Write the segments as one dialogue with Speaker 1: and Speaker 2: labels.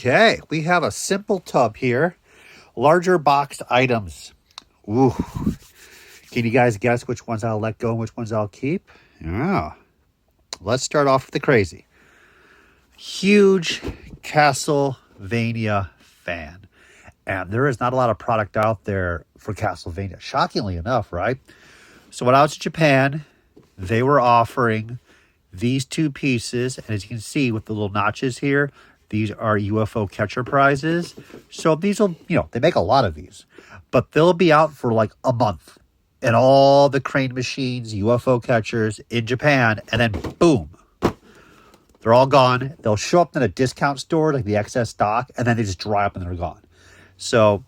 Speaker 1: Okay, we have a simple tub here. Larger boxed items. Ooh. Can you guys guess which ones I'll let go and which ones I'll keep? Yeah. Let's start off with the crazy. Huge Castlevania fan. And there is not a lot of product out there for Castlevania. Shockingly enough, right? So when I was in Japan, they were offering these two pieces. And as you can see with the little notches here, these are UFO catcher prizes. So these will, they make a lot of these. But they'll be out for like a month. And all the crane machines, UFO catchers in Japan. And then boom. They're all gone. They'll show up in a discount store, like the excess stock. And then they just dry up and they're gone. So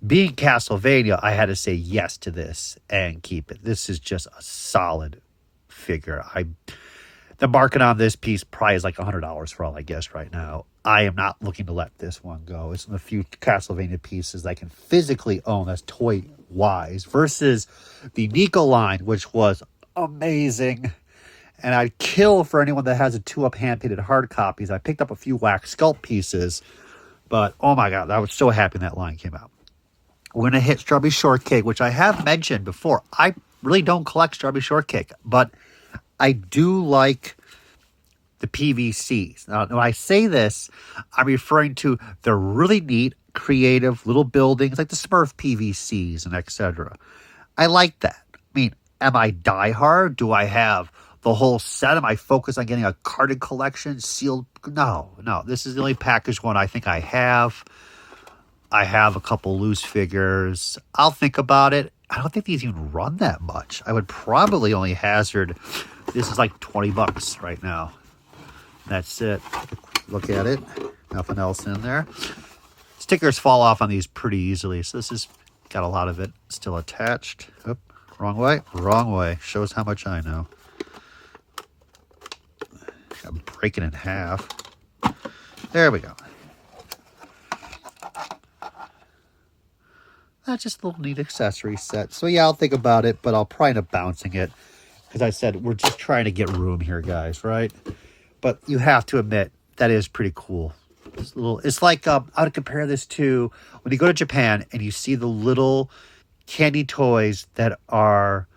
Speaker 1: being Castlevania, I had to say yes to this and keep it. This is just a solid figure. The market on this piece probably is like $100 for all I guess right now. I am not looking to let this one go. It's one of the few Castlevania pieces I can physically own that's toy-wise versus the Nico line, which was amazing. And I'd kill for anyone that has a 2-up hand-painted hard copies. I picked up a few wax sculpt pieces, but oh my God, I was so happy that line came out. We're going to hit Strawberry Shortcake, which I have mentioned before. I really don't collect Strawberry Shortcake, but I do like the PVCs. Now, when I say this, I'm referring to the really neat, creative little buildings like the Smurf PVCs and etc. I like that. I mean, am I diehard? Do I have the whole set? Am I focused on getting a carded collection sealed? No. This is the only packaged one I think I have. I have a couple loose figures. I'll think about it. I don't think these even run that much. I would probably only hazard, this is like $20 right now. That's it. Look at it. Nothing else in there. Stickers fall off on these pretty easily. So this has got a lot of it still attached. Oop, wrong way. Wrong way. Shows how much I know. I'm breaking it in half. There we go. That's just a little neat accessory set. So yeah, I'll think about it, but I'll probably end up bouncing it. Because I said, we're just trying to get room here, guys, right? But you have to admit, that is pretty cool. It's like, I would compare this to when you go to Japan and you see the little candy toys that are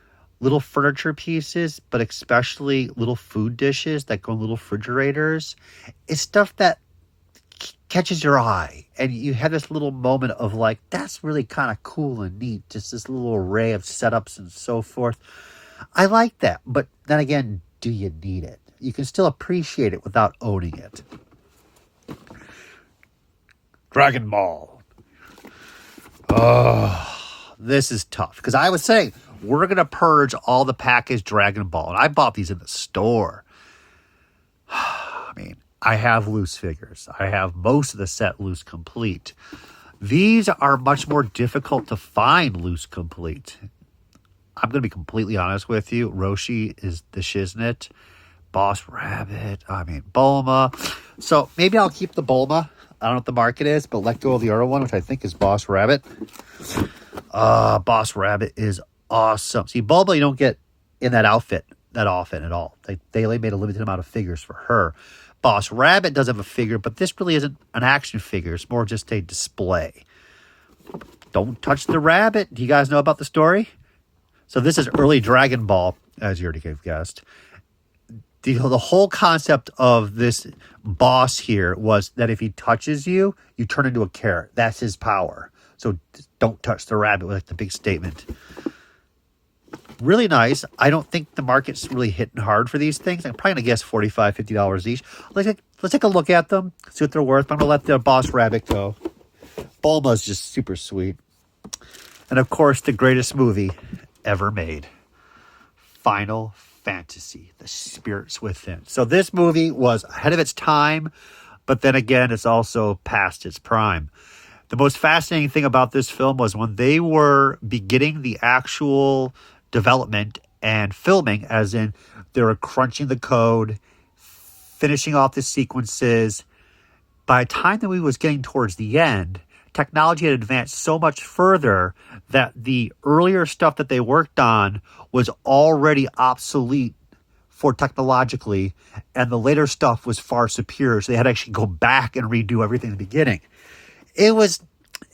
Speaker 1: little furniture pieces, but especially little food dishes that go in little refrigerators. It's stuff that catches your eye. And you have this little moment of like, that's really kind of cool and neat. Just this little array of setups and so forth. I like that. But then again, do you need it? You can still appreciate it without owning it. Dragonball. Oh, this is tough. Because I was saying, we're going to purge all the packaged Dragonball. And I bought these in the store. I mean, I have loose figures. I have most of the set loose complete. These are much more difficult to find loose complete. I'm going to be completely honest with you. Roshi is the shiznit. Boss Rabbit. I mean, Bulma. So maybe I'll keep the Bulma. I don't know what the market is, but let go of the other one, which I think is Boss Rabbit. Boss Rabbit is awesome. See, Bulma you don't get in that outfit that often at all. They only made a limited amount of figures for her. Boss Rabbit does have a figure, but this really isn't an action figure. It's more just a display. Don't touch the rabbit. Do you guys know about the story? So this is early Dragon Ball, as you already guessed. The whole concept of this boss here was that if he touches you, you turn into a carrot. That's his power. So don't touch the rabbit was like the big statement. Really nice. I don't think the market's really hitting hard for these things. I'm probably going to guess $45, $50 each. Let's take a look at them, see what they're worth. I'm going to let the Boss Rabbit go. Bulma's just super sweet. And of course, the greatest movie ever made. Final Fantasy, The Spirits Within. So this movie was ahead of its time, but then again, it's also past its prime. The most fascinating thing about this film was when they were beginning the actual development and filming, as in they were crunching the code, finishing off the sequences. By the time that we was getting towards the end, technology had advanced so much further that the earlier stuff that they worked on was already obsolete for technologically, and the later stuff was far superior. So they had to actually go back and redo everything in the beginning. It was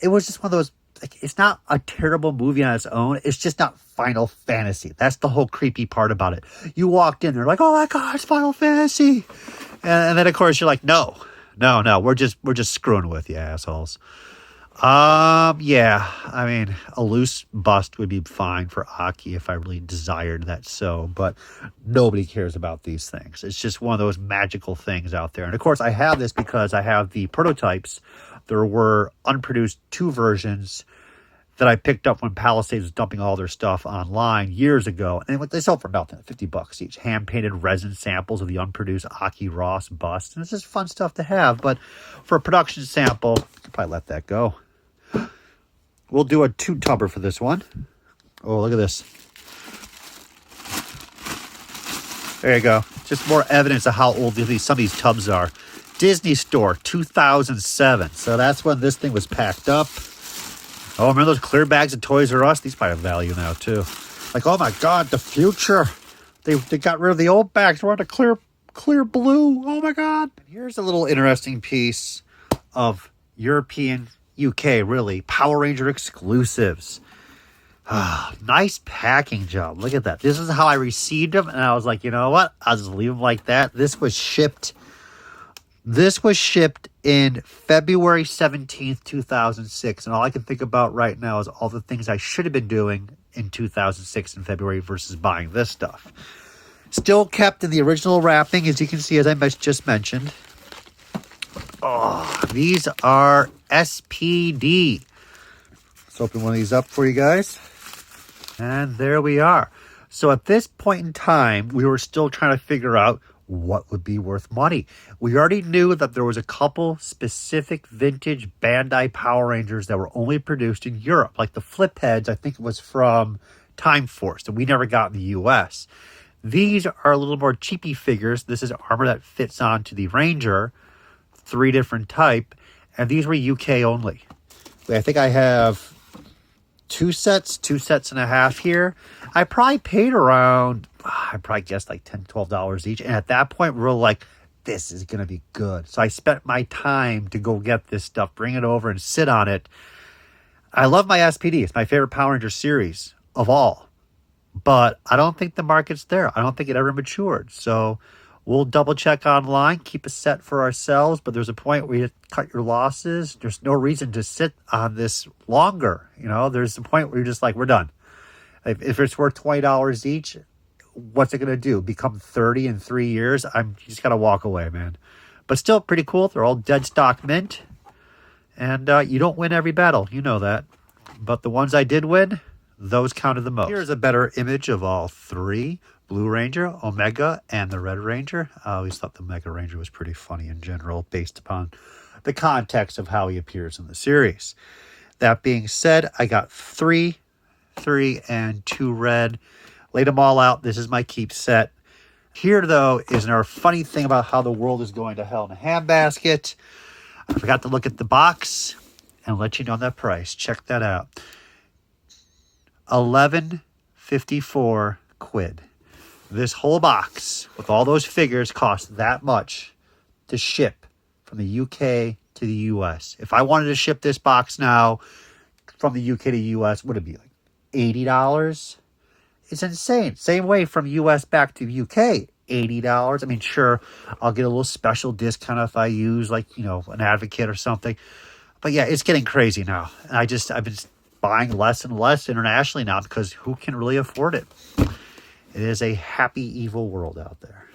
Speaker 1: just one of those, like, it's not a terrible movie on its own. It's just not Final Fantasy. That's the whole creepy part about it. You walked in, they're like, oh my God, it's Final Fantasy. And then of course you're like, no, we're just screwing with you, assholes. Yeah, I mean, a loose bust would be fine for Aki if I really desired that so, but nobody cares about these things. It's just one of those magical things out there. And of course, I have this because I have the prototypes. There were unproduced 2 versions that I picked up when Palisades was dumping all their stuff online years ago. And they sold for nothing, $50 each. Hand-painted resin samples of the unproduced Aki Ross bust. And it's just fun stuff to have. But for a production sample, I'll probably let that go. We'll do a 2-tubber for this one. Oh, look at this. There you go. Just more evidence of how old some of these tubs are. Disney Store, 2007. So that's when this thing was packed up. Oh, remember those clear bags of Toys R Us? These probably have value now, too. Like, oh my God, the future. They got rid of the old bags. We're on a clear blue. Oh my God. Here's a little interesting piece of European, UK, really, Power Ranger exclusives. Nice packing job. Look at that. This is how I received them, and I was like, you know what? I'll just leave them like that. This was shipped in February 17th, 2006, and all I can think about right now is all the things I should have been doing in 2006 in February versus buying this stuff. Still kept in the original wrapping, as you can see, as I just mentioned. Oh, these are SPD. Let's open one of these up for you guys. And there we are. So at this point in time, we were still trying to figure out what would be worth money. We already knew that there was a couple specific vintage Bandai Power Rangers that were only produced in Europe. Like the flip heads, I think it was from Time Force, that we never got in the US. These are a little more cheapy figures. This is armor that fits onto the Ranger, 3 different type, and these were UK only. I think I have 2 sets and a half here. I probably paid around, I probably guessed like $10, $12 each. And at that point, we were like, this is going to be good. So I spent my time to go get this stuff, bring it over and sit on it. I love my SPD. It's my favorite Power Ranger series of all. But I don't think the market's there. I don't think it ever matured. So we'll double check online, keep a set for ourselves, but there's a point where you cut your losses. There's no reason to sit on this longer. You know, there's a point where you're just like, we're done. If it's worth $20 each, what's it going to do? Become 30 in 3 years? You just got to walk away, man. But still pretty cool. They're all dead stock mint. And you don't win every battle. You know that. But the ones I did win, those counted the most. Here's a better image of all 3. Blue Ranger, Omega, and the Red Ranger. I always thought the Mega Ranger was pretty funny in general, based upon the context of how he appears in the series. That being said, I got 3, and 2 red. Laid them all out. This is my keep set. Here, though, is another funny thing about how the world is going to hell in a handbasket. I forgot to look at the box and let you know that price. Check that out. 11.54 quid. This whole box with all those figures cost that much to ship from the UK to the US. If I wanted to ship this box now from the UK to US, would it be like $80? It's insane. Same way from US back to UK, $80. I mean, sure, I'll get a little special discount if I use like, you know, an Advocate or something. But yeah, it's getting crazy now. And I've been buying less and less internationally now because who can really afford it? It is a happy, evil world out there.